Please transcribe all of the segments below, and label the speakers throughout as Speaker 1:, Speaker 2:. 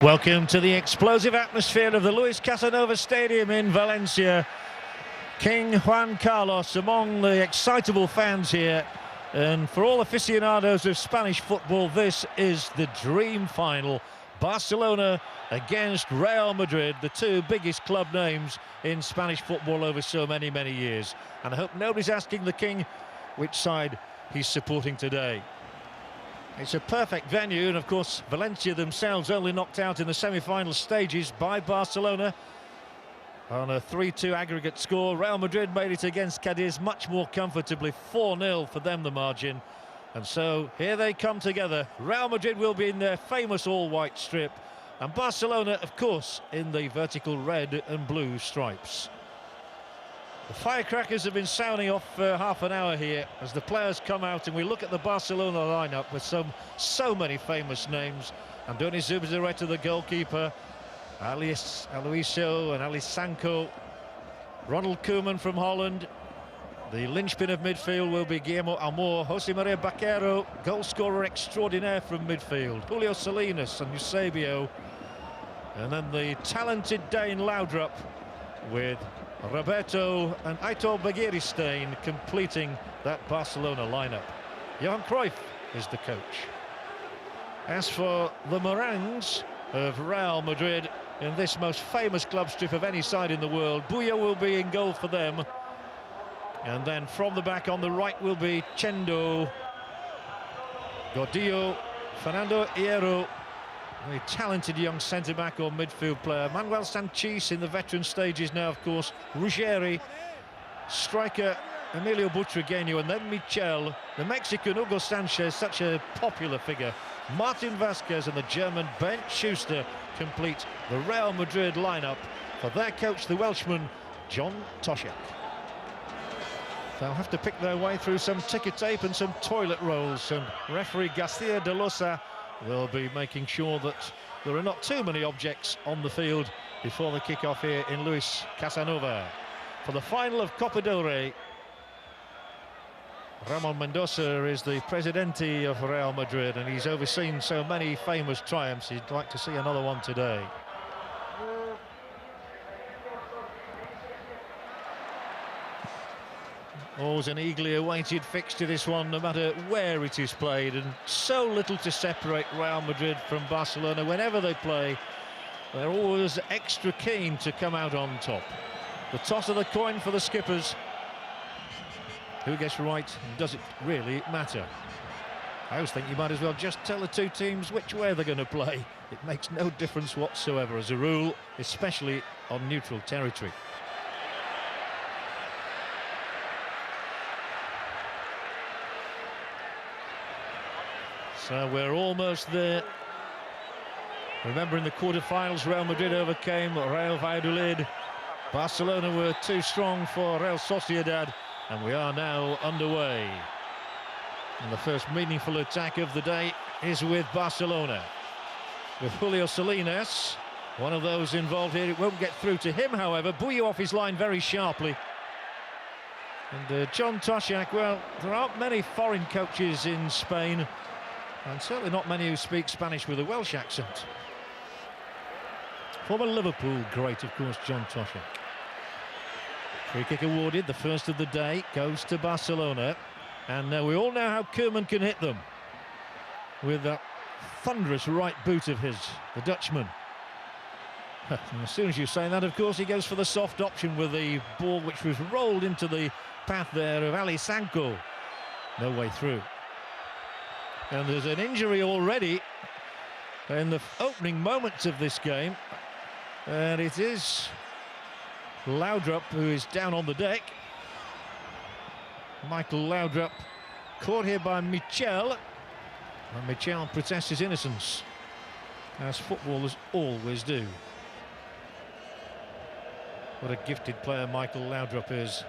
Speaker 1: Welcome to the explosive atmosphere of the Luis Casanova Stadium in Valencia. King Juan Carlos among the excitable fans here. And for all aficionados of Spanish football, this is the dream final. Barcelona against Real Madrid, the two biggest club names in Spanish football over so many years. And I hope nobody's asking the King which side he's supporting today. It's a perfect venue, and of course Valencia themselves only knocked out in the semi-final stages by Barcelona on a 3-2 aggregate score. Real Madrid made it against Cadiz much more comfortably, 4-0 for them the margin. And so here they come together. Real Madrid will be in their famous all-white strip, and Barcelona, of course, in the vertical red and blue stripes. The firecrackers have been sounding off for half an hour here as the players come out, and we look at the Barcelona lineup with so many famous names. Andoni Zubizarreta, the goalkeeper, Aloisio and Alisanko, Ronald Koeman from Holland. The linchpin of midfield will be Guillermo Amor, Jose Maria Baquero, goal scorer extraordinaire from midfield, Julio Salinas and Eusebio, and then the talented Dane Laudrup with Roberto and Aitor Begiristain completing that Barcelona lineup. Johan Cruyff is the coach. As for the Meringues of Real Madrid, in this most famous club strip of any side in the world, Buyo will be in goal for them. And then from the back on the right will be Chendo, Gordillo, Fernando Hierro, a talented young centre-back or midfield player. Manuel Sanchis in the veteran stages now, of course. Ruggeri, striker Emilio Butragueño, and then Michel. The Mexican Hugo Sanchez, such a popular figure. Martin Vasquez and the German Bernd Schuster complete the Real Madrid lineup for their coach, the Welshman John Toshak. They'll have to pick their way through some ticker tape and some toilet rolls, and referee Garcia de Losa will be making sure that there are not too many objects on the field before the kick-off here in Luis Casanova. For the final of Copa del Rey, Ramon Mendoza is the Presidente of Real Madrid, and he's overseen so many famous triumphs. He'd like to see another one today. Always an eagerly awaited fixture, this one, no matter where it is played, and so little to separate Real Madrid from Barcelona. Whenever they play, they're always extra keen to come out on top. The toss of the coin for the skippers. Who gets right, and does it really matter? I always think you might as well just tell the two teams which way they're going to play. It makes no difference whatsoever, as a rule, especially on neutral territory. So we're almost there. Remember, in the quarterfinals, Real Madrid overcame Real Valladolid. Barcelona were too strong for Real Sociedad, and we are now underway. And the first meaningful attack of the day is with Barcelona, with Julio Salinas, one of those involved here. It won't get through to him, however. Buyo off his line very sharply. And John Toshak, well, there aren't many foreign coaches in Spain, and certainly not many who speak Spanish with a Welsh accent. Former Liverpool great, of course, John Toshak. Free kick awarded, the first of the day, goes to Barcelona. And we all know how Koeman can hit them with that thunderous right boot of his, the Dutchman. And as soon as you say that, of course, he goes for the soft option with the ball which was rolled into the path there of Alisanko. No way through. And there's an injury already in the opening moments of this game, and it is Laudrup who is down on the deck. Michael Laudrup caught here by Michel, and Michel protests his innocence, as footballers always do. What a gifted player Michael Laudrup is.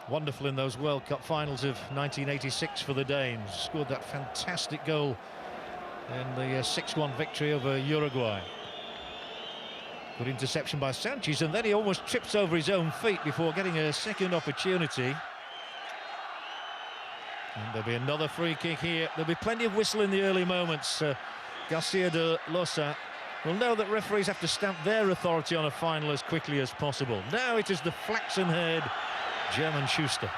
Speaker 1: Wonderful in those World Cup finals of 1986 for the Danes. Scored that fantastic goal in the 6-1 victory over Uruguay. Good interception by Sanchez, and then he almost trips over his own feet before getting a second opportunity. And there'll be another free kick here. There'll be plenty of whistle in the early moments. Garcia de Losa will know that referees have to stamp their authority on a final as quickly as possible. Now it is the flaxen-haired German Schuster.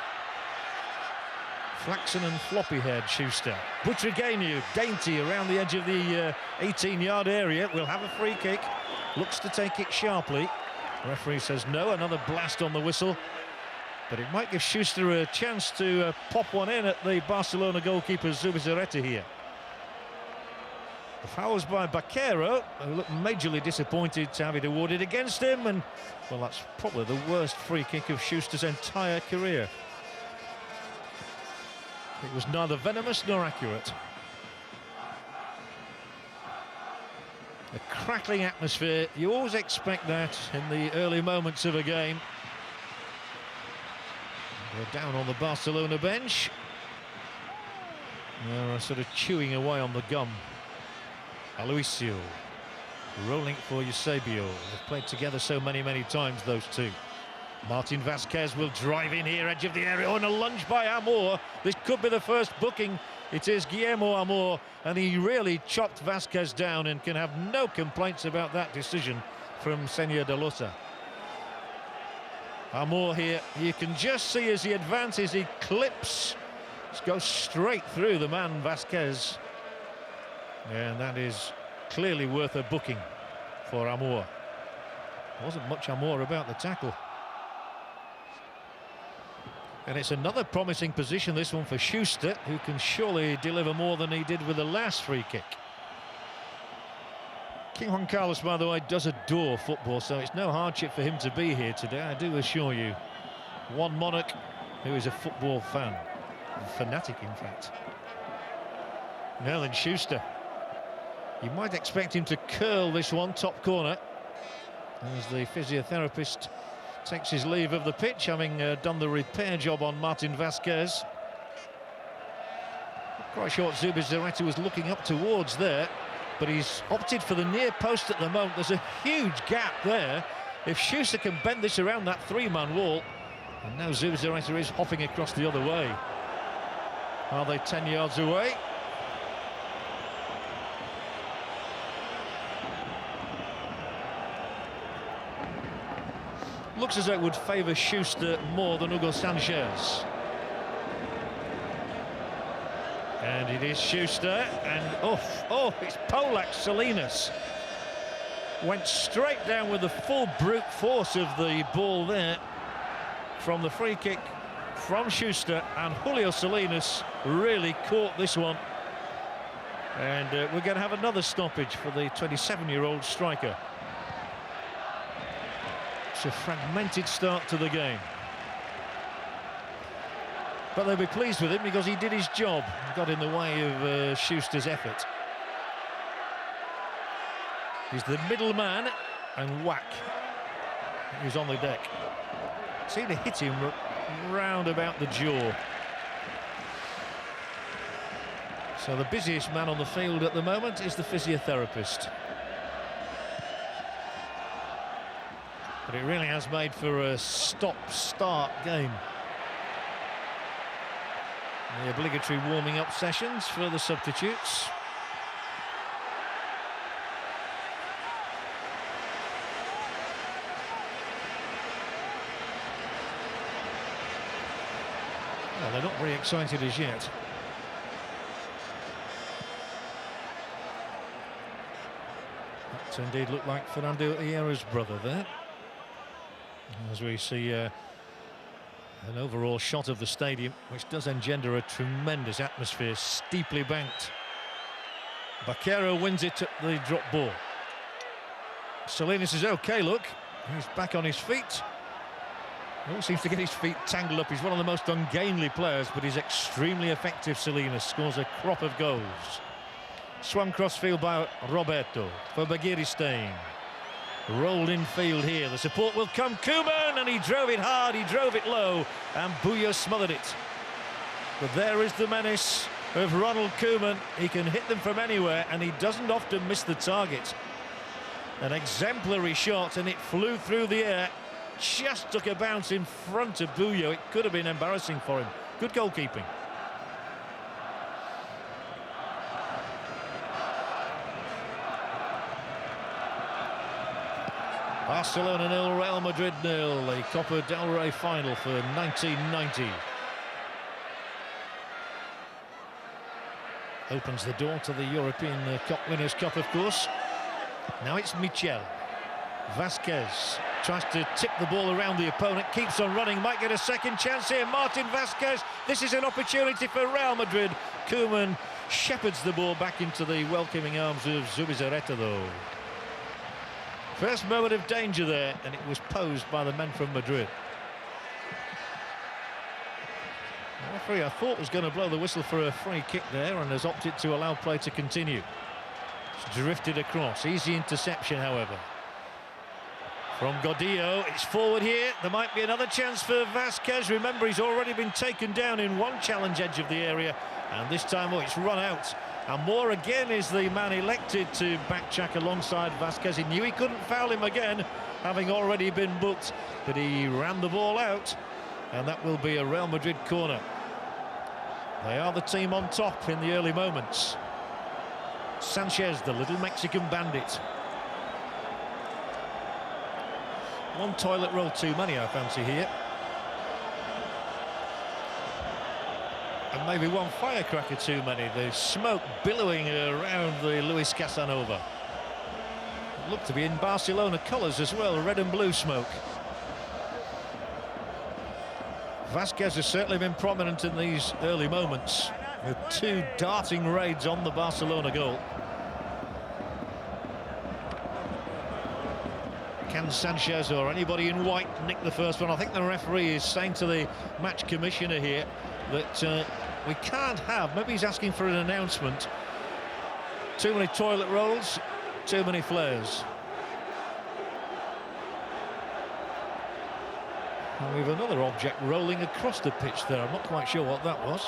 Speaker 1: Flaxen and floppy-haired Schuster. Butragueño, dainty around the edge of the 18-yard area, will have a free kick. Looks to take it sharply. Referee says no, another blast on the whistle. But it might give Schuster a chance to pop one in at the Barcelona goalkeeper Zubizarreta here. The foul's by Baquero, who looked majorly disappointed to have it awarded against him, and well, that's probably the worst free kick of Schuster's entire career. It was neither venomous nor accurate. A crackling atmosphere, you always expect that in the early moments of a game. We're down on the Barcelona bench. They're sort of chewing away on the gum. Aloisio rolling for Eusebio. They've played together so many times, those two. Martin Vázquez will drive in here, edge of the area. Oh, and a lunge by Amor. This could be the first booking. It is Guillermo Amor, and he really chopped Vázquez down and can have no complaints about that decision from Senor de Losa. Amor here, you can just see as he advances, he clips, goes straight through the man Vázquez. And that is clearly worth a booking for Amor. Wasn't much Amor about the tackle. And it's another promising position, this one, for Schuster, who can surely deliver more than he did with the last free kick. King Juan Carlos, by the way, does adore football, so it's no hardship for him to be here today, I do assure you. One monarch who is a football fan, a fanatic in fact. Now then, Schuster. You might expect him to curl this one, top corner, as the physiotherapist takes his leave of the pitch, having done the repair job on Martin Vázquez. Quite sure what Zubizarreta was looking up towards there, but he's opted for the near post at the moment. There's a huge gap there. If Schuster can bend this around that three-man wall, and now Zubizarreta is hopping across the other way. Are they 10 yards away? Looks as though it would favour Schuster more than Hugo Sanchez. And it is Schuster, and it's Polak Salinas. Went straight down with the full brute force of the ball there from the free kick from Schuster, and Julio Salinas really caught this one. And we're going to have another stoppage for the 27-year-old striker. It's a fragmented start to the game. But they'll be pleased with him because he did his job. He got in the way of Schuster's effort. He's the middleman, and whack. He's on the deck. Seemed to hit him round about the jaw. So the busiest man on the field at the moment is the physiotherapist. But it really has made for a stop-start game. The obligatory warming-up sessions for the substitutes. Well, they're not very excited as yet. That indeed looked like Fernando Hierro's brother there. As we see an overall shot of the stadium, which does engender a tremendous atmosphere, steeply banked. Baquero wins it at the drop ball. Salinas is okay, look. He's back on his feet. He seems to get his feet tangled up. He's one of the most ungainly players, but he's extremely effective. Salinas scores a crop of goals. Swung crossfield by Roberto for Bagiristain. Rolled in field here, the support will come, Koeman, and he drove it hard, he drove it low, and Buyo smothered it. But there is the menace of Ronald Koeman. He can hit them from anywhere, and he doesn't often miss the target. An exemplary shot, and it flew through the air, just took a bounce in front of Buyo. It could have been embarrassing for him. Good goalkeeping. Barcelona 0, Real Madrid 0, the Copa del Rey final for 1990. Opens the door to the European Cup Winners' Cup, of course. Now it's Michel. Vasquez tries to tip the ball around the opponent, keeps on running, might get a second chance here. Martin Vasquez, this is an opportunity for Real Madrid. Koeman shepherds the ball back into the welcoming arms of Zubizarreta, though. First moment of danger there, and it was posed by the men from Madrid. The referee, I thought, was going to blow the whistle for a free kick there, and has opted to allow play to continue. It's drifted across, easy interception, however. From Gordillo, it's forward here. There might be another chance for Vasquez. Remember, he's already been taken down in one challenge edge of the area, and this time, oh, it's run out. And Moore again is the man elected to backtrack alongside Vasquez. He knew he couldn't foul him again, having already been booked, but he ran the ball out, and that will be a Real Madrid corner. They are the team on top in the early moments. Sanchez, the little Mexican bandit. One toilet roll too many, I fancy, here. And maybe one firecracker too many. The smoke billowing around the Luis Casanova. It looked to be in Barcelona colours as well, red and blue smoke. Vasquez has certainly been prominent in these early moments, with two darting raids on the Barcelona goal. Can Sanchez or anybody in white nick the first one? I think the referee is saying to the match commissioner here that we can't have, maybe he's asking for an announcement, too many toilet rolls, too many flares. And we have another object rolling across the pitch there. I'm not quite sure what that was.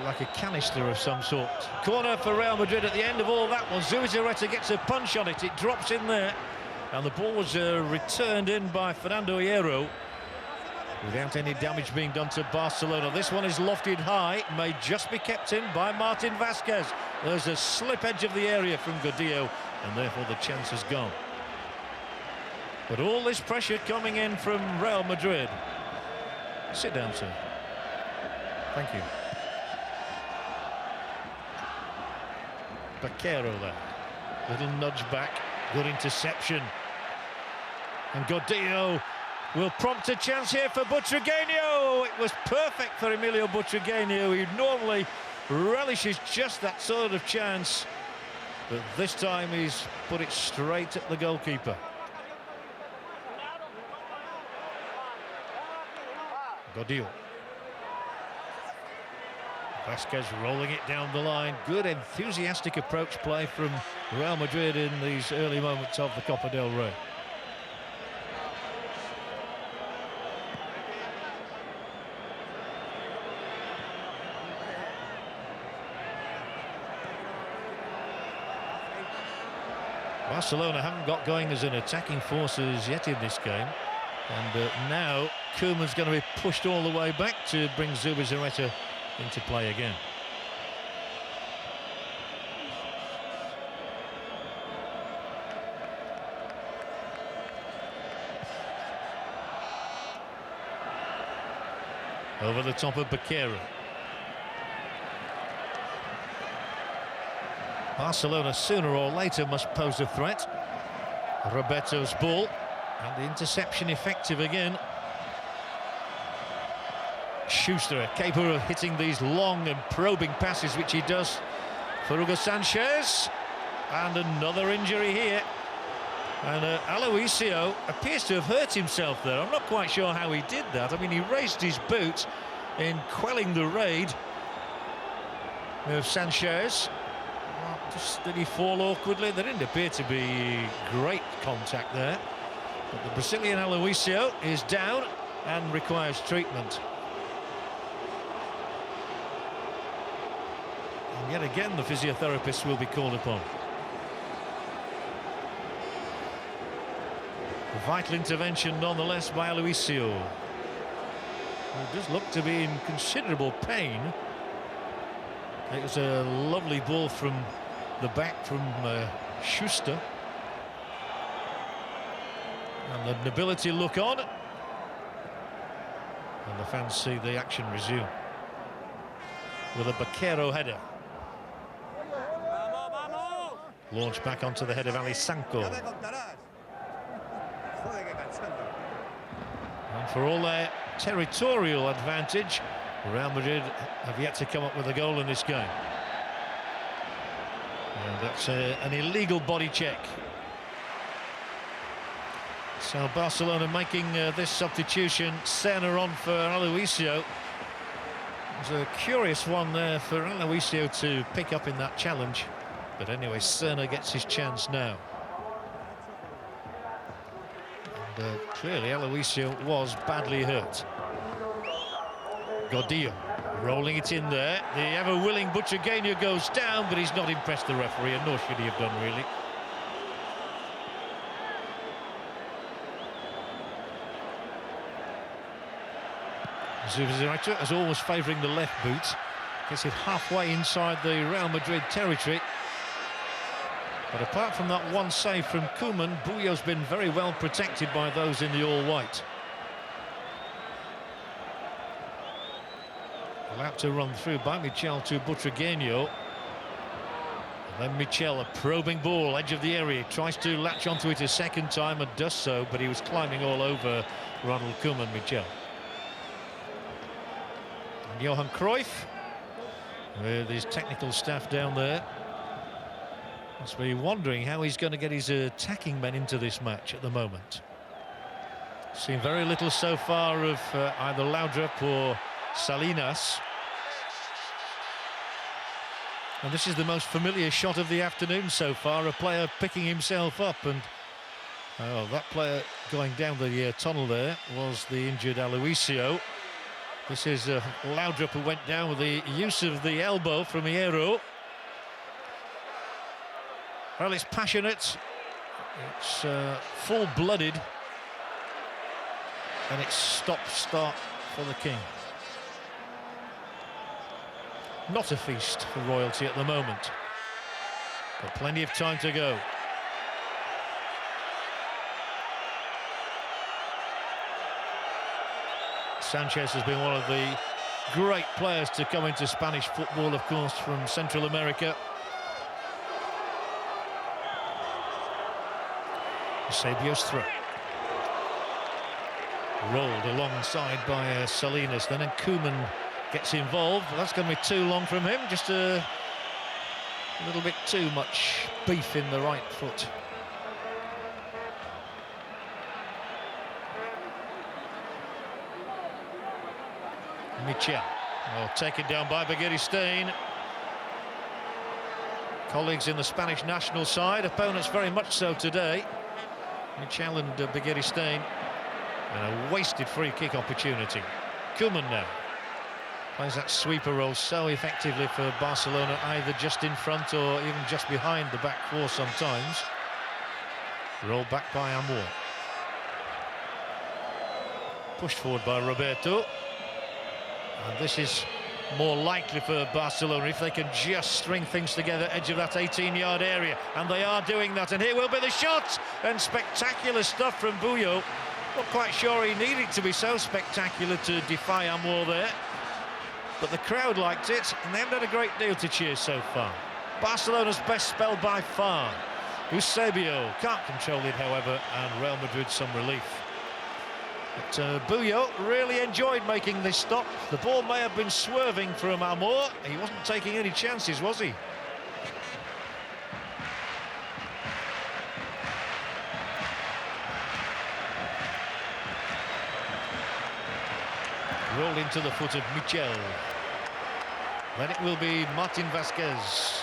Speaker 1: Like a canister of some sort. Corner for Real Madrid at the end of all that one. Zubizarreta gets a punch on it. It drops in there. And the ball was returned in by Fernando Hierro without any damage being done to Barcelona. This one is lofted high. May just be kept in by Martin Vasquez. There's a slip edge of the area from Gordillo, and therefore the chance is gone. But all this pressure coming in from Real Madrid. Sit down, sir. Thank you. Baquero there. Little nudge back. Good interception. And Gordillo will prompt a chance here for Butragueño. It was perfect for Emilio Butragueño. He normally relishes just that sort of chance, but this time he's put it straight at the goalkeeper. Gordillo. Vasquez rolling it down the line. Good enthusiastic approach play from Real Madrid in these early moments of the Copa del Rey. Barcelona haven't got going as an attacking force as yet in this game, and now Koeman's going to be pushed all the way back to bring Zubizarreta into play again. Over the top of Baquero. Barcelona sooner or later must pose a threat. Roberto's ball, and the interception effective again. Schuster capable of hitting these long and probing passes, which he does for Hugo Sanchez. And another injury here. And Aloisio appears to have hurt himself there. I'm not quite sure how he did that. I mean, he raised his boot in quelling the raid of Sanchez. Just did he fall awkwardly? There didn't appear to be great contact there. But the Brazilian Aloisio is down and requires treatment. And yet again, the physiotherapists will be called upon. A vital intervention nonetheless by Aloisio. He does look to be in considerable pain. It was a lovely ball from the back from Schuster. And the nobility look on. And the fans see the action resume. With a Baquero header. Launched back onto the head of Ali Sanko. And for all their territorial advantage, Real Madrid have yet to come up with a goal in this game. And that's an illegal body check. So Barcelona making this substitution. Serna on for Aloisio. It was a curious one there for Aloisio to pick up in that challenge. But anyway, Serna gets his chance now. And clearly Aloisio was badly hurt. Gordillo rolling it in there. The ever-willing Butragueño goes down, but he's not impressed the referee, and nor should he have done, really. Zubizarreta is always favouring the left boot. Gets it halfway inside the Real Madrid territory. But apart from that one save from Koeman, Buyo's been very well protected by those in the all-white. Allowed to run through by Michel to Butragueño. And then Michel, a probing ball, edge of the area, tries to latch onto it a second time and does so, but he was climbing all over Ronald Koeman, Michel. And Johan Cruyff, with his technical staff down there, must be wondering how he's going to get his attacking men into this match at the moment. Seen very little so far of either Laudrup or Salinas. And this is the most familiar shot of the afternoon so far, a player picking himself up, and that player going down the tunnel there was the injured Aloisio. This is Laudrup, who went down with the use of the elbow from Hierro. Well, it's passionate, it's full-blooded, and it's stop-start for the King. Not a feast for royalty at the moment, but plenty of time to go. Sanchez has been one of the great players to come into Spanish football, of course, from Central America. Eusebio's throw. Rolled alongside by Salinas, then Koeman gets involved. That's going to be too long from him, just a little bit too much beef in the right foot. Michel, taken down by Begiristain. Colleagues in the Spanish national side, opponents very much so today. Michel and Begiristain, and a wasted free kick opportunity. Koeman now plays that sweeper role so effectively for Barcelona, either just in front or even just behind the back four sometimes. Rolled back by Amor. Pushed forward by Roberto. And this is more likely for Barcelona if they can just string things together, edge of that 18-yard area, and they are doing that. And here will be the shot, and spectacular stuff from Buyo. Not quite sure he needed to be so spectacular to defy Amor there, but the crowd liked it, and they haven't had a great deal to cheer so far. Barcelona's best spell by far. Eusebio can't control it, however, and Real Madrid some relief. But Buyo really enjoyed making this stop. The ball may have been swerving from Amor. He wasn't taking any chances, was he? Rolled into the foot of Michel. Then it will be Martin Vasquez.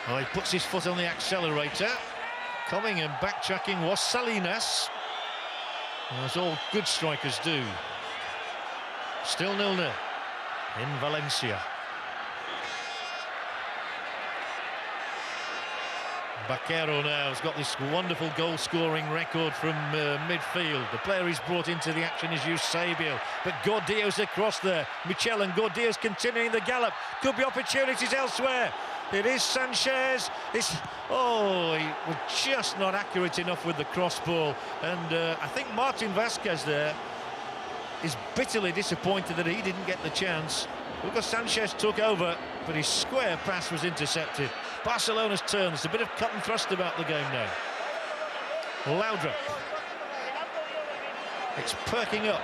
Speaker 1: Oh, he puts his foot on the accelerator. Coming and backtracking was Salinas. As all good strikers do. Still 0-0 in Valencia. Baquero now has got this wonderful goal-scoring record from midfield. The player he's brought into the action is Eusebio, but Gordillo's across there. Michel and Gordillo's continuing the gallop. Could be opportunities elsewhere. It is Sanchez. He was just not accurate enough with the cross ball. And I think Martin Vasquez there is bitterly disappointed that he didn't get the chance. Hugo Sanchez took over, but his square pass was intercepted. Barcelona's turn. There's a bit of cut and thrust about the game now. Laudrup. It's perking up.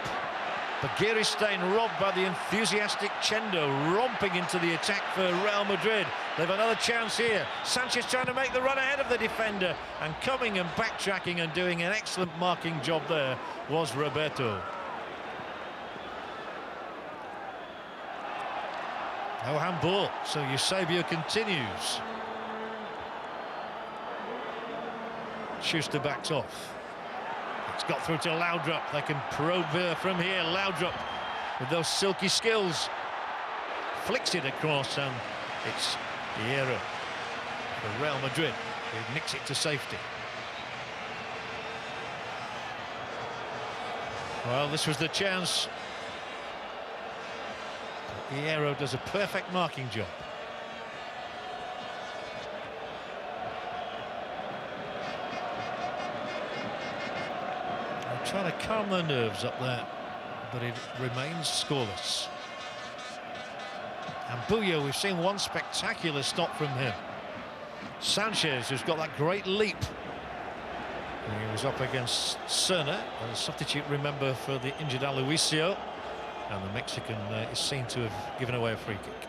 Speaker 1: Bagheristain robbed by the enthusiastic Chendo, romping into the attack for Real Madrid. They've another chance here. Sanchez trying to make the run ahead of the defender, and coming and backtracking and doing an excellent marking job there was Roberto. No handball, so Eusebio continues. Schuster backs off. It's got through to Laudrup. They can probe from here. Laudrup with those silky skills flicks it across, and it's Hierro for Real Madrid who nicks it to safety. Well, this was the chance. Hierro does a perfect marking job. Trying to calm their nerves up there, but it remains scoreless. And Buyo, we've seen one spectacular stop from him. Sanchez, who's got that great leap. And he was up against Serna, a substitute, remember, for the injured Aloisio. And the Mexican is seen to have given away a free kick.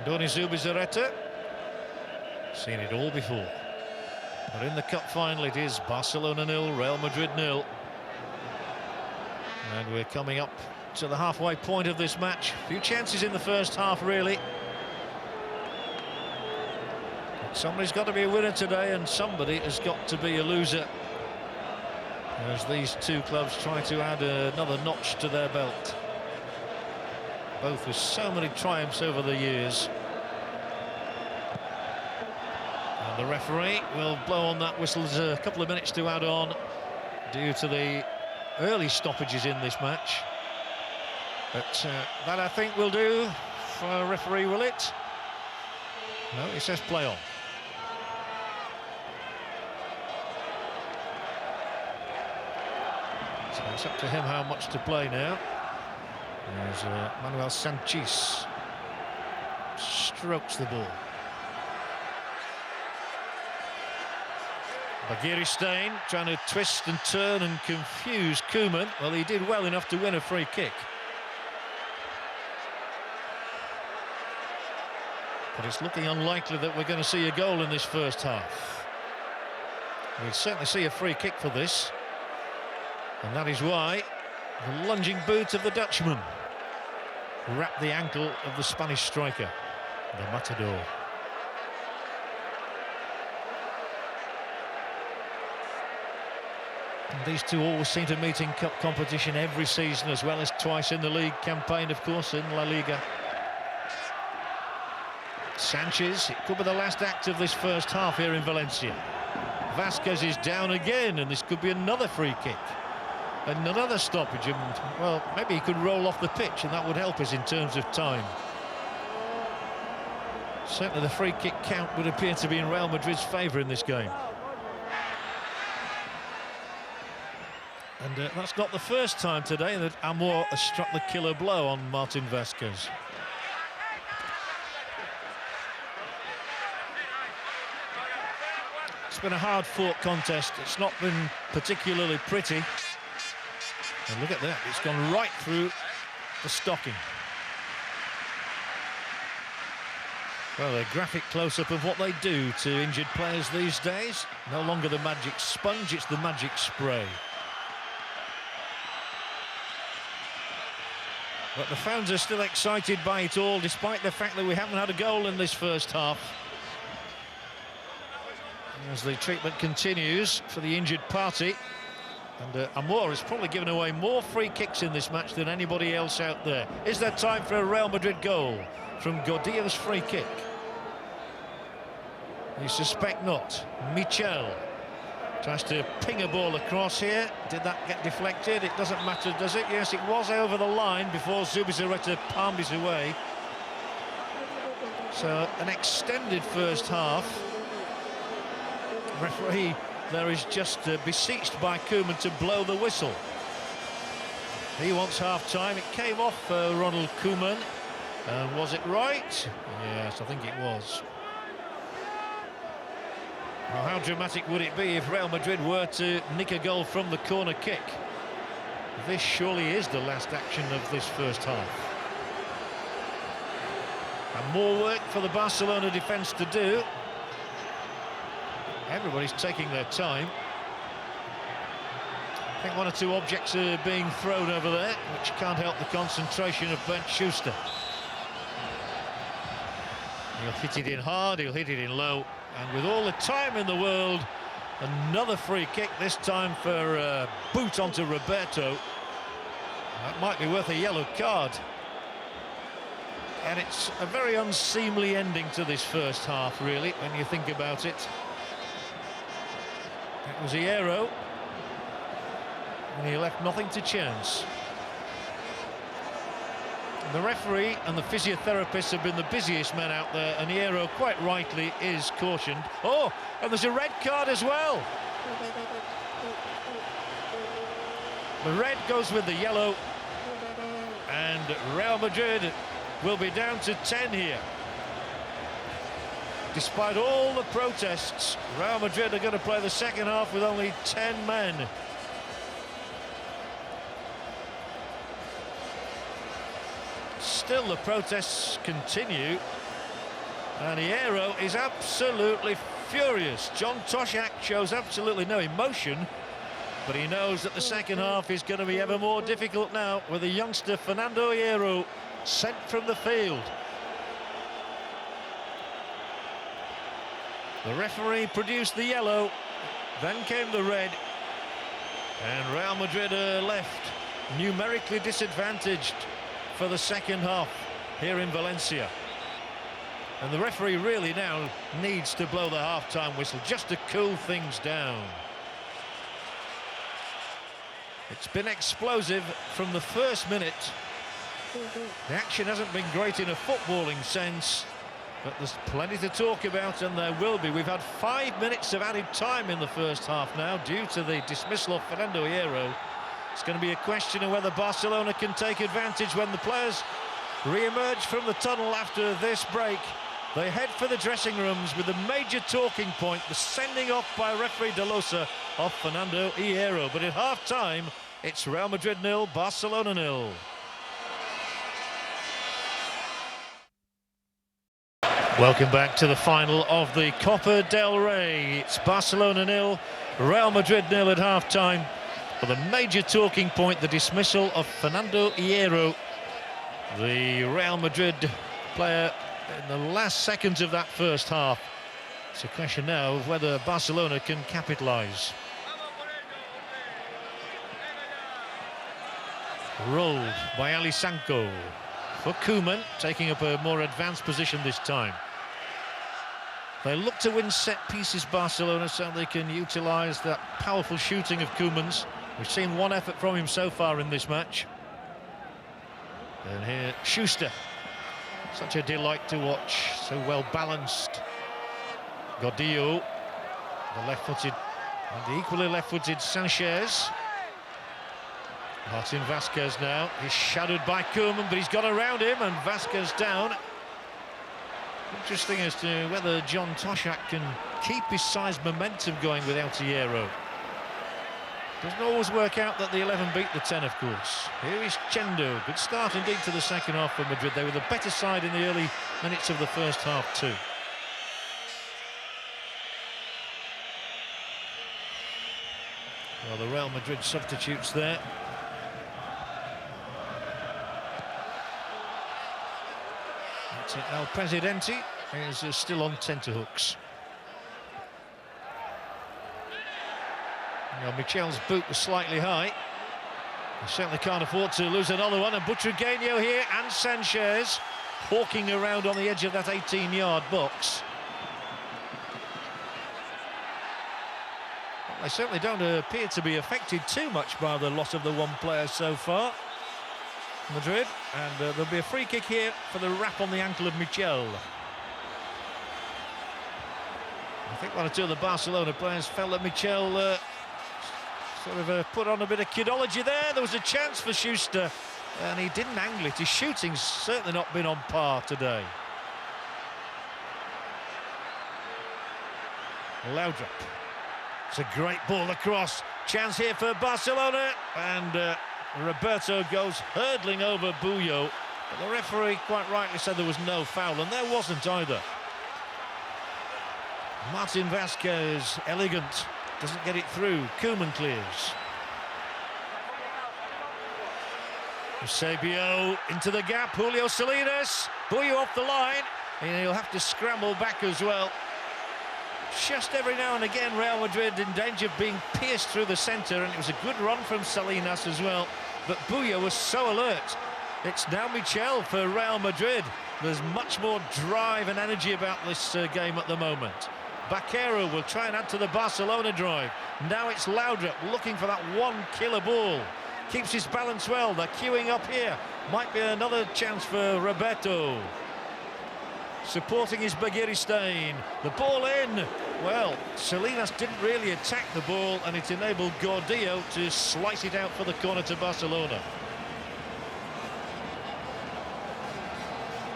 Speaker 1: Andoni Zubizarreta. Seen it all before. But in the cup final it is Barcelona 0, Real Madrid 0. And we're coming up to the halfway point of this match. A few chances in the first half, really. But somebody's got to be a winner today, and somebody has got to be a loser, as these two clubs try to add another notch to their belt. Both with so many triumphs over the years. The referee will blow on that whistle. There's a couple of minutes to add on due to the early stoppages in this match. But that, I think, will do for a referee, will it? No, he says play on. So it's up to him how much to play now. There's Manuel Sanchez strokes the ball. Bagheristain trying to twist and turn and confuse Koeman. Well, he did well enough to win a free kick. But it's looking unlikely that we're going to see a goal in this first half. We'll certainly see a free kick for this. And that is why the lunging boot of the Dutchman wrapped the ankle of the Spanish striker, the Matador. These two always seem to meet in cup competition every season, as well as twice in the league campaign, of course, in La Liga. Sanchez, it could be the last act of this first half here in Valencia. Vasquez is down again, and this could be another free kick. And another stoppage, and, well, maybe he could roll off the pitch, and that would help us in terms of time. Certainly the free kick count would appear to be in Real Madrid's favour in this game. And that's not the first time today that Amor has struck the killer blow on Martin Vasquez. It's been a hard-fought contest. It's not been particularly pretty. And look at that, it's gone right through the stocking. Well, a graphic close-up of what they do to injured players these days. No longer the magic sponge, it's the magic spray. But the fans are still excited by it all, despite the fact that we haven't had a goal in this first half. As the treatment continues for the injured party. And Amor has probably given away more free kicks in this match than anybody else out there. Is there time for a Real Madrid goal from Gordillo's free kick? You suspect not. Michel. Tries to ping a ball across here. Did that get deflected? It doesn't matter, does it? Yes, it was over the line before Zubizarreta palmed it away. So an extended first half. Referee there is just beseeched by Koeman to blow the whistle. He wants half-time. It came off Ronald Koeman. Was it right? Yes, I think it was. Well, how dramatic would it be if Real Madrid were to nick a goal from the corner kick? This surely is the last action of this first half. And more work for the Barcelona defence to do. Everybody's taking their time. I think one or two objects are being thrown over there, which can't help the concentration of Bernd Schuster. He'll hit it in hard, he'll hit it in low. And with all the time in the world, another free kick, this time for a boot onto Roberto. That might be worth a yellow card. And it's a very unseemly ending to this first half, really, when you think about it. It was Hierro, and he left nothing to chance. The referee and the physiotherapists have been the busiest men out there, and Hierro, quite rightly, is cautioned. Oh, and there's a red card as well. The red goes with the yellow, and Real Madrid will be down to 10 here. Despite all the protests, Real Madrid are going to play the second half with only 10 men. Still the protests continue, and Hierro is absolutely furious. John Toshak shows absolutely no emotion, but he knows that the second half is going to be ever more difficult now with the youngster Fernando Hierro sent from the field. The referee produced the yellow, then came the red, and Real Madrid are left numerically disadvantaged for the second half here in Valencia. And the referee really now needs to blow the half-time whistle just to cool things down. It's been explosive from the first minute. The action hasn't been great in a footballing sense, but there's plenty to talk about, and there will be. We've had 5 minutes of added time in the first half now due to the dismissal of Fernando Hierro. It's going to be a question of whether Barcelona can take advantage when the players re-emerge from the tunnel after this break. They head for the dressing rooms with the major talking point, the sending off by referee De Losa of Fernando Hierro. But at half-time, it's Real Madrid 0, Barcelona 0. Welcome back to the final of the Copa del Rey. It's Barcelona 0, Real Madrid 0 at half-time. For the major talking point, the dismissal of Fernando Hierro, the Real Madrid player, in the last seconds of that first half. It's a question now of whether Barcelona can capitalise. Rolled by Alisanko for Koeman, taking up a more advanced position this time. They look to win set pieces, Barcelona, so they can utilise that powerful shooting of Koeman's. We've seen one effort from him so far in this match. And here, Schuster. Such a delight to watch, so well balanced. Gordillo, the left-footed, and the equally left-footed Sanchez. Martin Vasquez now, he's shadowed by Koeman, but he's got around him, and Vasquez down. Interesting as to whether John Toshak can keep his size momentum going without Hierro. Doesn't always work out that the 11 beat the 10, of course. Here is Chendo. Good start indeed to the second half for Madrid. They were the better side in the early minutes of the first half too. Well, the Real Madrid substitutes there. That's it. El Presidente is still on tenterhooks. Well, Michel's boot was slightly high. He certainly can't afford to lose another one. And Butragueño here and Sanchez hawking around on the edge of that 18-yard box. They certainly don't appear to be affected too much by the loss of the one player so far, Madrid. And there'll be a free kick here for the wrap on the ankle of Michel. I think one or two of the Barcelona players felt that Michel sort of put on a bit of kidology there. There was a chance for Schuster, and he didn't angle it. His shooting's certainly not been on par today. Laudrup. It's a great ball across. Chance here for Barcelona, and Roberto goes hurtling over Buyo. But the referee quite rightly said there was no foul, and there wasn't either. Martin Vasquez, elegant, doesn't get it through. Koeman clears. Eusebio into the gap. Julio Salinas. Buyo off the line, and he'll have to scramble back as well. Just every now and again, Real Madrid in danger of being pierced through the centre, and it was a good run from Salinas as well. But Buyo was so alert. It's now Michel for Real Madrid. There's much more drive and energy about this game at the moment. Baquero will try and add to the Barcelona drive. Now it's Laudrup looking for that one killer ball. Keeps his balance well. They're queuing up here. Might be another chance for Roberto. Supporting his Begiristain. The ball in. Well, Salinas didn't really attack the ball, and it enabled Gordillo to slice it out for the corner to Barcelona.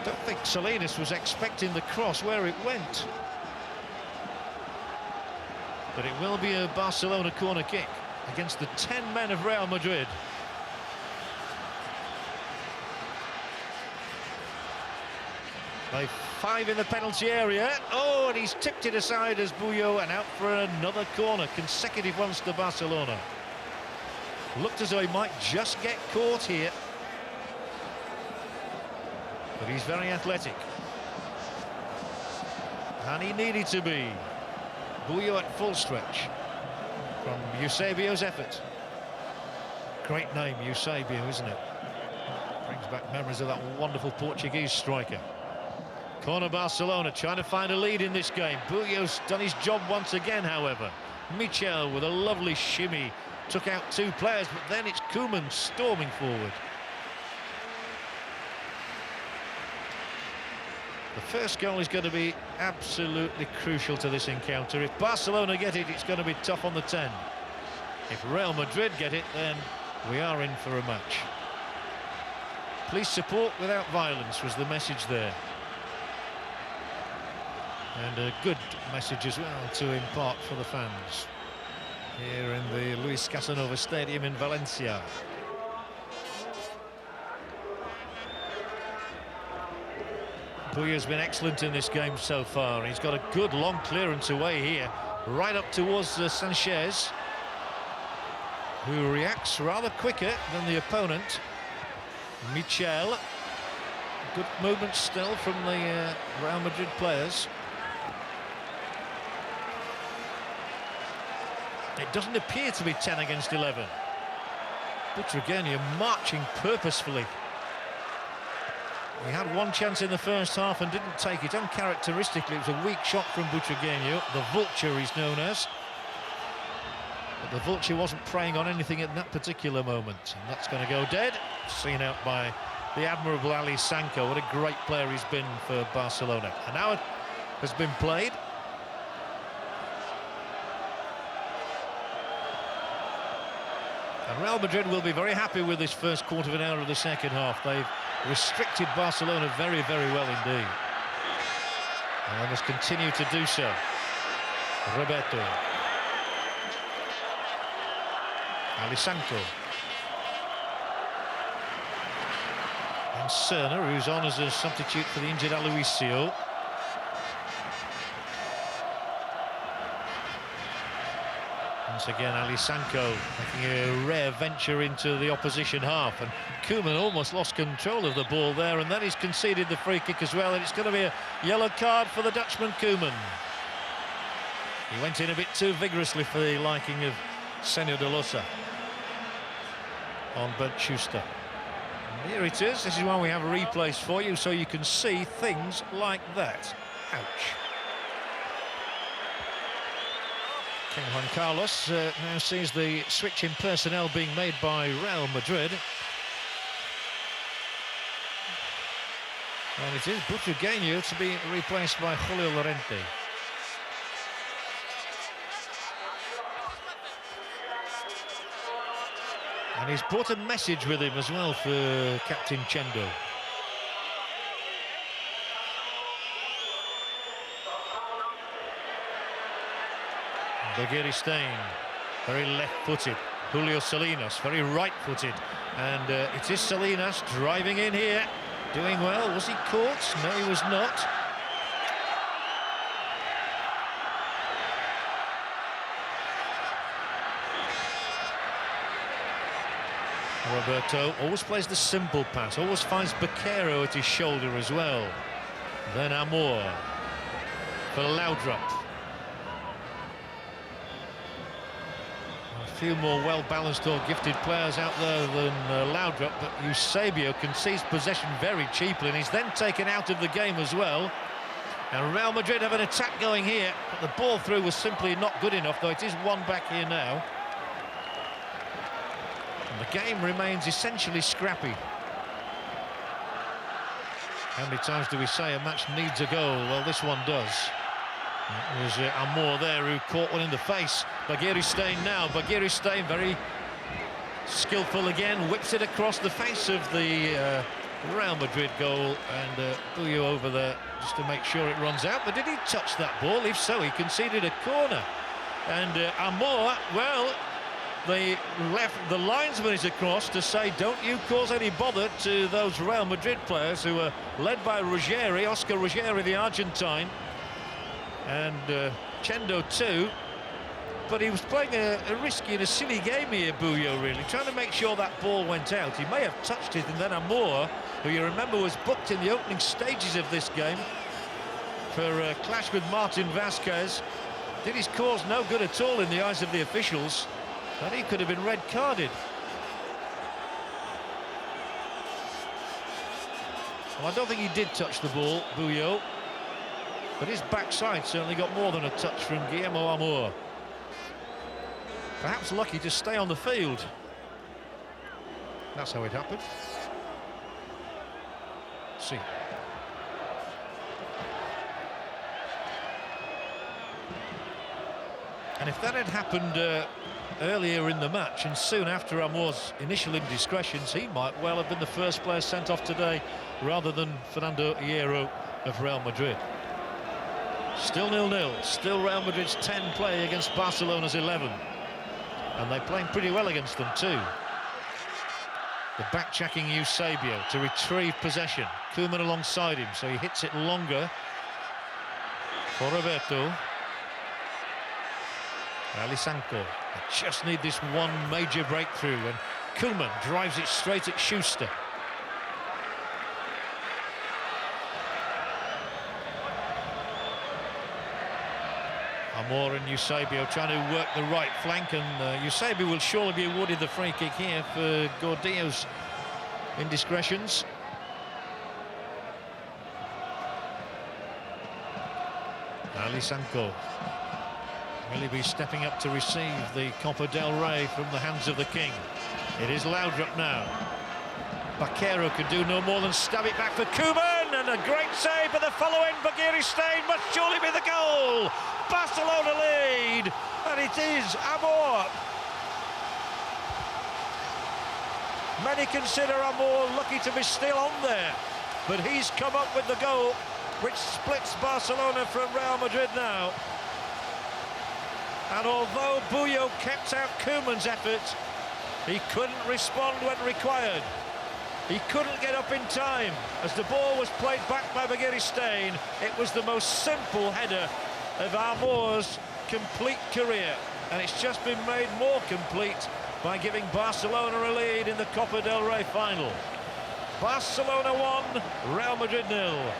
Speaker 1: Don't think Salinas was expecting the cross where it went. But it will be a Barcelona corner kick against the 10 men of Real Madrid. They've 5 in the penalty area. Oh, and he's tipped it aside as Buyo, and out for another corner. Consecutive ones to Barcelona. Looked as though he might just get caught here. But he's very athletic. And he needed to be. Buyo at full stretch from Eusebio's effort. Great name, Eusebio, isn't it? Brings back memories of that wonderful Portuguese striker. Corner Barcelona trying to find a lead in this game. Buyo's done his job once again, however. Michel with a lovely shimmy. Took out 2 players, but then it's Koeman storming forward. The first goal is going to be absolutely crucial to this encounter. If Barcelona get it, it's going to be tough on the 10. If Real Madrid get it, then we are in for a match. Please support without violence was the message there. And a good message as well to impart for the fans here in the Luis Casanova Stadium in Valencia. Buyo's been excellent in this game so far. He's got a good long clearance away here, right up towards Sanchez, who reacts rather quicker than the opponent. Michel. Good movement still from the Real Madrid players. It doesn't appear to be 10 against 11. Butragueño marching purposefully. He had one chance in the first half and didn't take it. Uncharacteristically, it was a weak shot from Butragueño, the vulture he's known as. But the vulture wasn't preying on anything at that particular moment. And that's going to go dead. Seen out by the admirable Ali Sanko. What a great player he's been for Barcelona. An hour has been played. And Real Madrid will be very happy with this first quarter of an hour of the second half. They've restricted Barcelona very, very well indeed. And they must continue to do so. Roberto. Alisanko. And Serna, who's on as a substitute for the injured Aloisio. Once again, Alisanko making a rare venture into the opposition half, and Koeman almost lost control of the ball there, and then he's conceded the free kick as well, and it's going to be a yellow card for the Dutchman Koeman. He went in a bit too vigorously for the liking of Senor de Losa on Bernd Schuster. And here it is. This is why we have replays for you, so you can see things like that. Ouch. King Juan Carlos now sees the switch in personnel being made by Real Madrid. And it is Butragueño to be replaced by Julio Llorente. And he's brought a message with him as well for Captain Chendo. Bergeri-Stein, very left-footed. Julio Salinas, very right-footed. And it is Salinas driving in here, doing well. Was he caught? No, he was not. Roberto always plays the simple pass, always finds Baquero at his shoulder as well. Then Amor for Laudrup. A few more well-balanced or gifted players out there than Laudrup, but Eusebio concedes possession very cheaply, and he's then taken out of the game as well. And Real Madrid have an attack going here, but the ball through was simply not good enough, though it is one back here now. The game remains essentially scrappy. How many times do we say a match needs a goal? Well, this one does. It was Amor there who caught one in the face. Bergeri-Stein now. Bergeri-Stein very skillful again. Whips it across the face of the Real Madrid goal. And Buyo over there just to make sure it runs out. But did he touch that ball? If so, he conceded a corner. And Amor, well, they left the linesman is across to say, don't you cause any bother to those Real Madrid players who are led by Ruggeri, Oscar Ruggeri, the Argentine, and Chendo too. But he was playing a risky and a silly game here, Buyo, really, trying to make sure that ball went out. He may have touched it, and then Amor, who you remember was booked in the opening stages of this game for a clash with Martin Vasquez, did his cause no good at all in the eyes of the officials. And he could have been red carded. Well, I don't think he did touch the ball, Buyo, but his backside certainly got more than a touch from Guillermo Amor. Perhaps lucky to stay on the field. That's how it happened. Let's see. And if that had happened earlier in the match and soon after Amor's initial indiscretions, he might well have been the first player sent off today rather than Fernando Hierro of Real Madrid. Still 0-0, still Real Madrid's 10 play against Barcelona's 11, and they're playing pretty well against them too. The back-checking Eusebio to retrieve possession. Koeman alongside him, so he hits it longer for Roberto. Alisanko, they just need this one major breakthrough, and Koeman drives it straight at Schuster. Amor and Eusebio trying to work the right flank, and Eusebio will surely be awarded the free kick here for Gordillo's indiscretions. Alisanko. Will he be stepping up to receive the Copa del Rey from the hands of the King? It is Laudrup now. Baquero could do no more than stab it back for Koeman, and a great save, but the following Bergeri-Stein must surely be the goal. Barcelona lead, and it is Amor. Many consider Amor lucky to be still on there, but he's come up with the goal, which splits Barcelona from Real Madrid now. And although Buyo kept out Koeman's effort, he couldn't respond when required. He couldn't get up in time. As the ball was played back by Bergeri-Stein, it was the most simple header of Amor's complete career. And it's just been made more complete by giving Barcelona a lead in the Copa del Rey final. Barcelona 1, Real Madrid 0.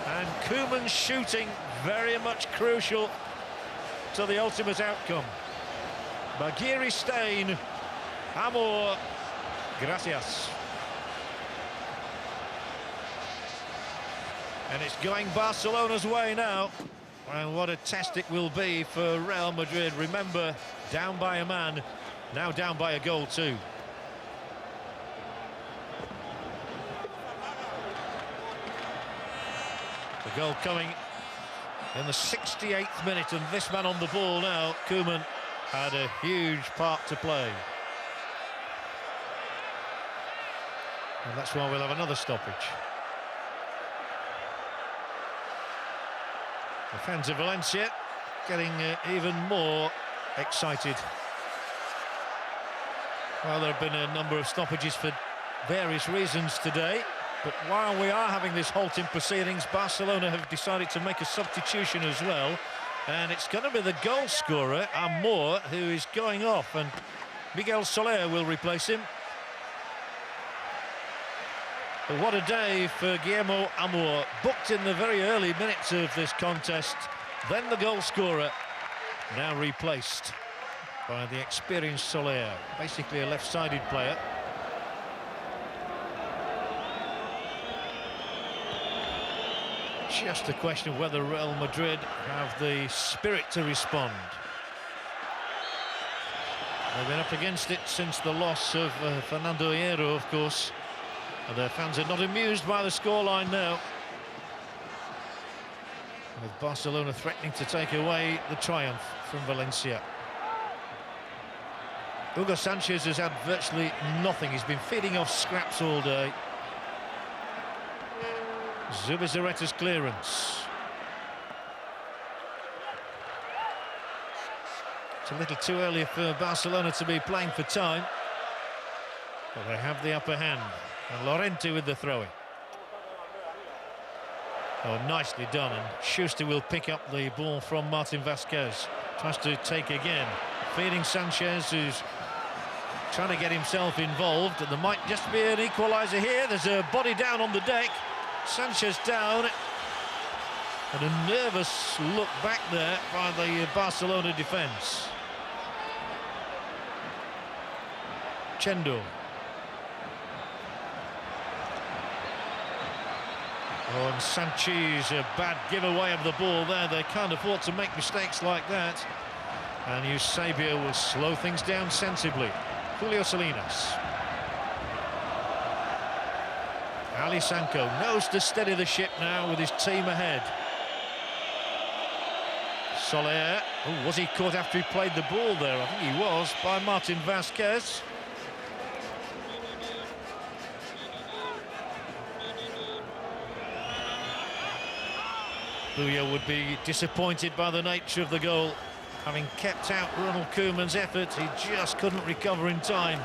Speaker 1: And Koeman's shooting very much crucial to the ultimate outcome. Bergeri-Stein, Amor, gracias. And it's going Barcelona's way now. And what a test it will be for Real Madrid. Remember, down by a man, now down by a goal too. The goal coming in the 68th minute, and this man on the ball now, Koeman, had a huge part to play. And that's why we'll have another stoppage. The fans of Valencia getting even more excited. Well, there have been a number of stoppages for various reasons today, but while we are having this halt in proceedings, Barcelona have decided to make a substitution as well, and it's going to be the goal scorer, Amor, who is going off, and Miguel Soler will replace him. But what a day for Guillermo Amor, booked in the very early minutes of this contest, then the goal scorer, now replaced by the experienced Soler, basically a left-sided player. Just a question of whether Real Madrid have the spirit to respond. They've been up against it since the loss of Fernando Hierro, of course. And their fans are not amused by the scoreline now, with Barcelona threatening to take away the triumph from Valencia. Hugo Sanchez has had virtually nothing. He's been feeding off scraps all day. Zubizarreta's clearance. It's a little too early for Barcelona to be playing for time, but they have the upper hand. And Llorente with the throw-in. Oh, nicely done, and Schuster will pick up the ball from Martin Vázquez. Tries to take again, feeding Sanchez, who's trying to get himself involved, and there might just be an equaliser here. There's a body down on the deck. Sanchez down, and a nervous look back there by the Barcelona defence. Chendo. Oh, and Sanchez, a bad giveaway of the ball there. They can't afford to make mistakes like that. And Eusebio will slow things down sensibly. Julio Salinas. Ali Sanko knows to steady the ship now with his team ahead. Soler. Oh, was he caught after he played the ball there? I think he was, by Martin Vázquez. Buya would be disappointed by the nature of the goal. Having kept out Ronald Koeman's effort, he just couldn't recover in time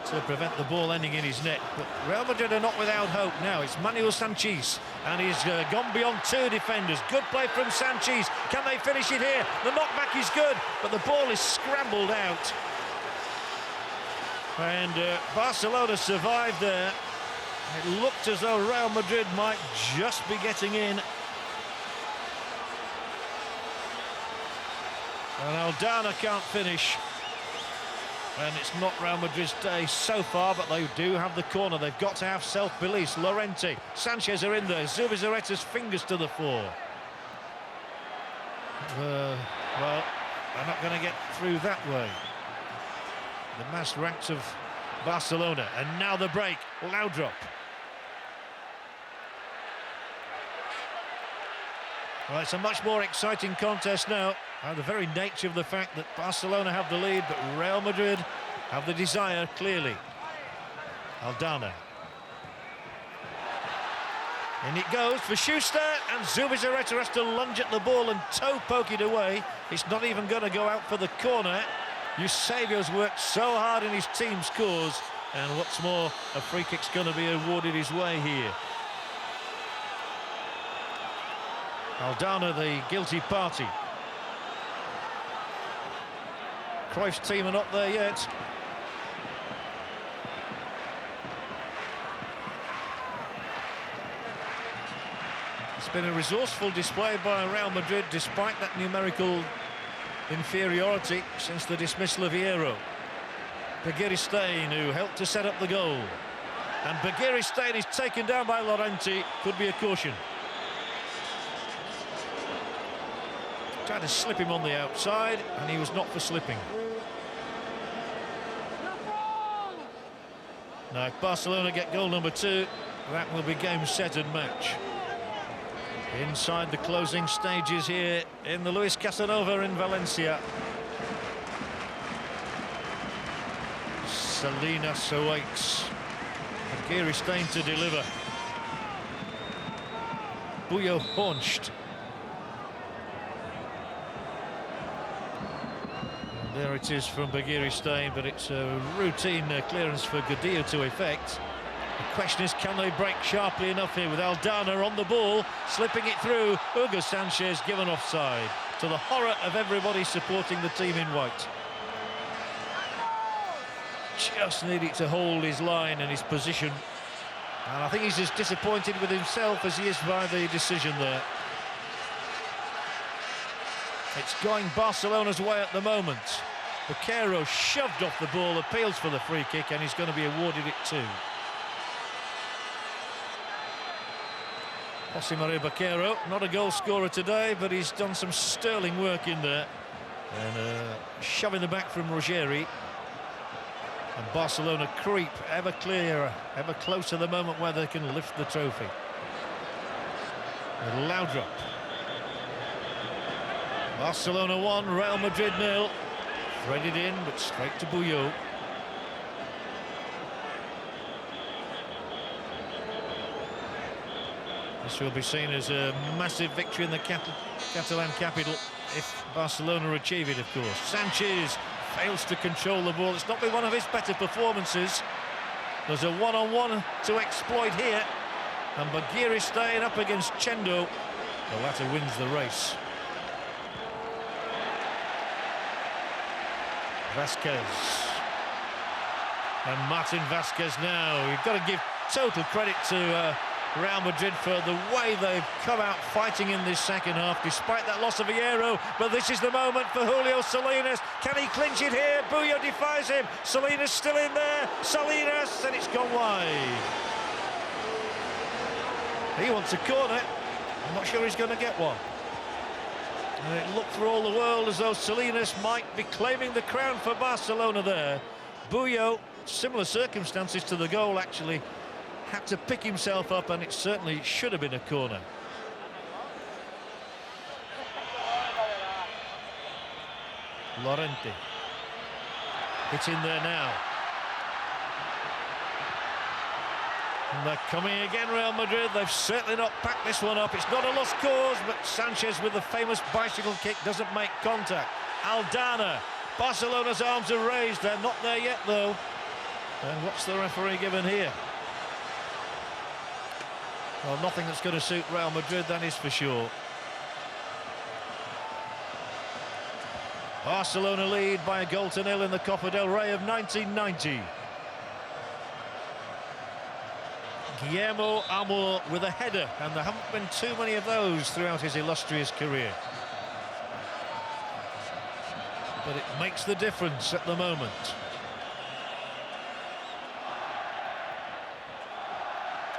Speaker 1: to prevent the ball ending in his net. But Real Madrid are not without hope now. It's Manuel Sanchez, and he's gone beyond two defenders. Good play from Sanchez. Can they finish it here? The knockback is good, but the ball is scrambled out. And Barcelona survived there. It looked as though Real Madrid might just be getting in. And Aldana can't finish. And it's not Real Madrid's day so far, but they do have the corner. They've got to have self-belief. Llorente, Sanchez are in there. Zubizarreta's fingers to the fore. Well, they're not going to get through that way. The massed ranks of Barcelona. And now the break. Laudrup. Well, it's a much more exciting contest now. The very nature of the fact that Barcelona have the lead, but Real Madrid have the desire, clearly. Aldana. And it goes for Schuster, and Zubizarreta has to lunge at the ball and toe poke it away. It's not even going to go out for the corner. Eusebio's worked so hard in his team's cause, and what's more, a free kick's going to be awarded his way here. Aldana, the guilty party. Cruyff's team are not there yet. It's been a resourceful display by Real Madrid despite that numerical inferiority since the dismissal of Hierro. Begiristain, who helped to set up the goal. And Begiristain is taken down by Llorente. Could be a caution. Tried to slip him on the outside, and he was not for slipping. Now, if Barcelona get goal number 2, that will be game, set and match. Inside the closing stages here in the Luis Casanova in Valencia. Salinas awaits. Giri Stein to deliver. Buyo Hornst. There it is from Bagiri Stein, but it's a routine clearance for Godillo to effect. The question is, can they break sharply enough here with Aldana on the ball, slipping it through? Hugo Sanchez given offside, to the horror of everybody supporting the team in white. Just needed to hold his line and his position. And I think he's as disappointed with himself as he is by the decision there. It's going Barcelona's way at the moment. Baquero shoved off the ball, appeals for the free kick, and he's going to be awarded it too. Jose Maria Baquero, not a goal scorer today, but he's done some sterling work in there. And shoving the back from Ruggeri. And Barcelona creep ever clearer, ever closer the moment where they can lift the trophy. A Laudrup. Barcelona 1, Real Madrid 0. Threaded in, but straight to Buyo. This will be seen as a massive victory in the Catalan capital if Barcelona achieve it, of course. Sanchez fails to control the ball. It's not been one of his better performances. There's a one-on-one to exploit here, and Bagiri staying up against Chendo. The latter wins the race. Vasquez. And Martin Vasquez now. You've got to give total credit to Real Madrid for the way they've come out fighting in this second half, despite that loss of Hierro. But this is the moment for Julio Salinas. Can he clinch it here? Buyo defies him. Salinas still in there. Salinas, and it's gone wide. He wants a corner. I'm not sure he's going to get one. And it looked for all the world as though Salinas might be claiming the crown for Barcelona there. Buyo, similar circumstances to the goal actually, had to pick himself up, and it certainly should have been a corner. Llorente. It's in there now. And they're coming again, Real Madrid. They've certainly not packed this one up. It's not a lost cause, but Sanchez with the famous bicycle kick doesn't make contact. Aldana. Barcelona's arms are raised. They're not there yet, though. And what's the referee given here? Well, nothing that's going to suit Real Madrid, that is for sure. Barcelona lead by a goal to nil in the Copa del Rey of 1990. Guillermo Amor with a header, and there haven't been too many of those throughout his illustrious career. But it makes the difference at the moment.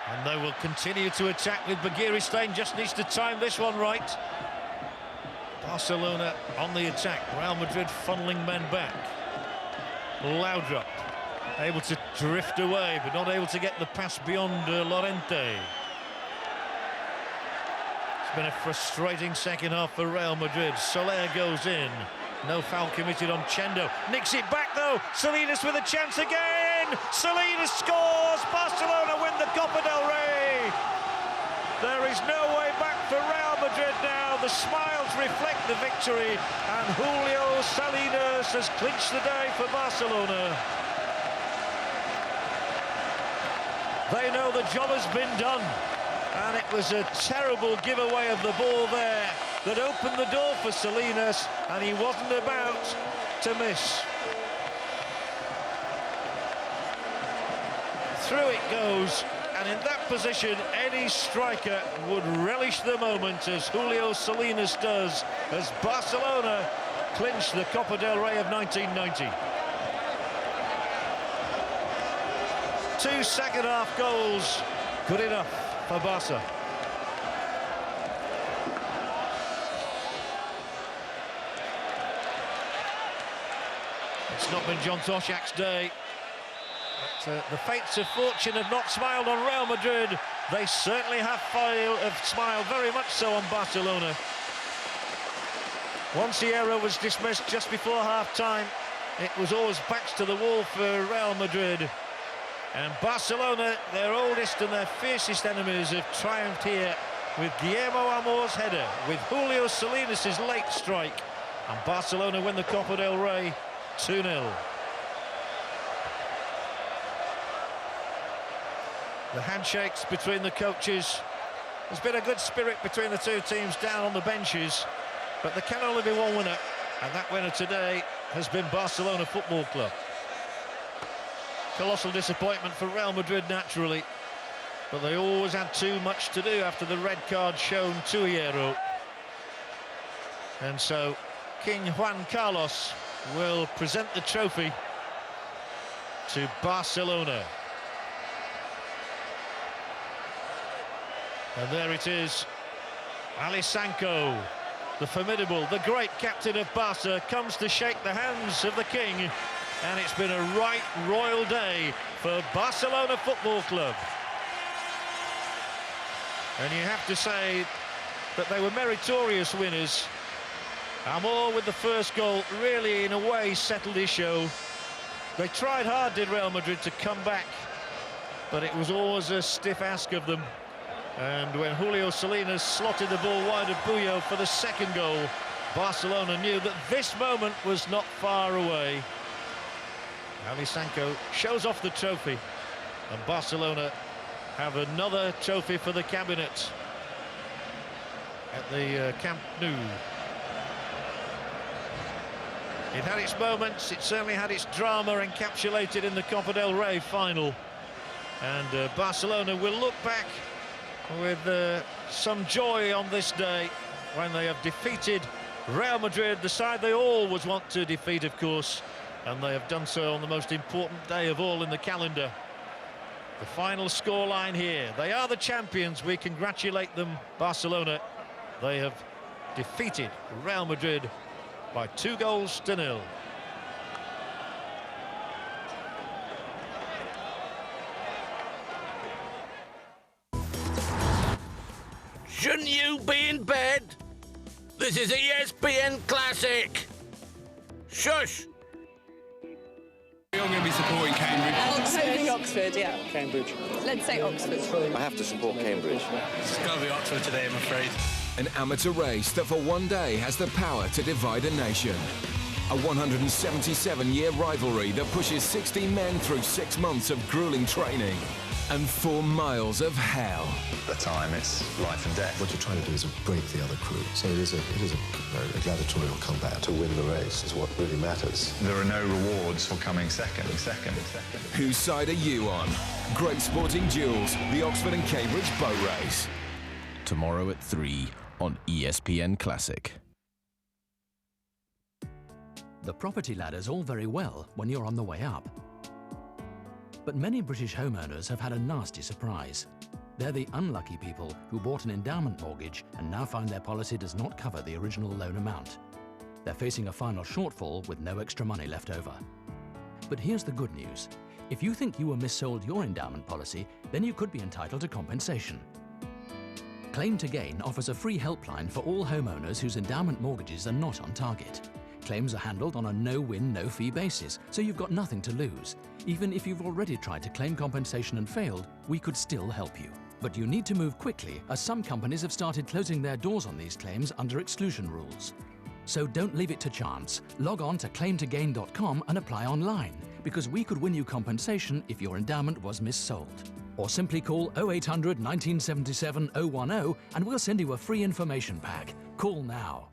Speaker 1: And they will continue to attack with Bagiri Stein, just needs to time this one right. Barcelona on the attack, Real Madrid funneling men back. Laudrup able to drift away, but not able to get the pass beyond Llorente. It's been a frustrating second half for Real Madrid. Soler goes in. No foul committed on Chendo. Nicks it back though. Salinas with a chance again. Salinas scores. Barcelona win the Copa del Rey. There is no way back for Real Madrid now. The smiles reflect the victory, and Julio Salinas has clinched the day for Barcelona. They know the job has been done, and it was a terrible giveaway of the ball there that opened the door for Salinas, and he wasn't about to miss. Through it goes, and in that position any striker would relish the moment, as Julio Salinas does, as Barcelona clinch the Copa del Rey of 1990. 2 second-half goals, good enough for Barca. It's not been John Toshak's day. But the fates of fortune have not smiled on Real Madrid. They certainly have smiled very much so on Barcelona. Once Hierro was dismissed just before half-time, it was always backs to the wall for Real Madrid. And Barcelona, their oldest and their fiercest enemies, have triumphed here with Guillermo Amor's header, with Julio Salinas' late strike. And Barcelona win the Copa del Rey 2-0. The handshakes between the coaches. There's been a good spirit between the two teams down on the benches, but there can only be one winner, and that winner today has been Barcelona Football Club. Colossal disappointment for Real Madrid, naturally, but they always had too much to do after the red card shown to Hierro. And so King Juan Carlos will present the trophy to Barcelona. And there it is, Alissanko, the formidable, the great captain of Barca, comes to shake the hands of the king, and it's been a right royal day for Barcelona Football Club. And you have to say that they were meritorious winners. Amor with the first goal really, in a way, settled his show. They tried hard, did Real Madrid, to come back, but it was always a stiff ask of them. And when Julio Salinas slotted the ball wide of Buyo for the second goal, Barcelona knew that this moment was not far away. Alissanko shows off the trophy, and Barcelona have another trophy for the cabinet at the Camp Nou. It had its moments, it certainly had its drama encapsulated in the Copa del Rey final. And Barcelona will look back with some joy on this day when they have defeated Real Madrid, the side they always want to defeat, of course, and they have done so on the most important day of all in the calendar. The final scoreline here. They are the champions. We congratulate them, Barcelona. They have defeated Real Madrid by 2-0.
Speaker 2: Shouldn't you be in bed? This is ESPN Classic. Shush!
Speaker 3: I'm going to be supporting Cambridge.
Speaker 4: Hoping Oxford, yeah.
Speaker 3: Cambridge.
Speaker 4: Let's say Oxford.
Speaker 5: I have to support Cambridge.
Speaker 3: It's got to be Oxford today, I'm afraid.
Speaker 6: An amateur race that for one day has the power to divide a nation. A 177-year rivalry that pushes 60 men through 6 months of grueling training and 4 miles of hell.
Speaker 7: At the time, it's life and death.
Speaker 8: What you're trying to do is break the other crew. So it is a gladiatorial combat. To win the race is what really matters.
Speaker 7: There are no rewards for coming second.
Speaker 6: Whose side are you on? Great sporting duels, the Oxford and Cambridge boat race. Tomorrow at 3 on ESPN Classic.
Speaker 9: The property ladder's all very well when you're on the way up. But many British homeowners have had a nasty surprise. They're the unlucky people who bought an endowment mortgage and now find their policy does not cover the original loan amount. They're facing a final shortfall with no extra money left over. But here's the good news. If you think you were missold your endowment policy, then you could be entitled to compensation. Claim to Gain offers a free helpline for all homeowners whose endowment mortgages are not on target. Claims are handled on a no-win, no-fee basis, so you've got nothing to lose. Even if you've already tried to claim compensation and failed, we could still help you. But you need to move quickly, as some companies have started closing their doors on these claims under exclusion rules. So don't leave it to chance. Log on to claimtogain.com and apply online, because we could win you compensation if your endowment was missold. Or simply call 0800 1977 010 and we'll send you a free information pack. Call now.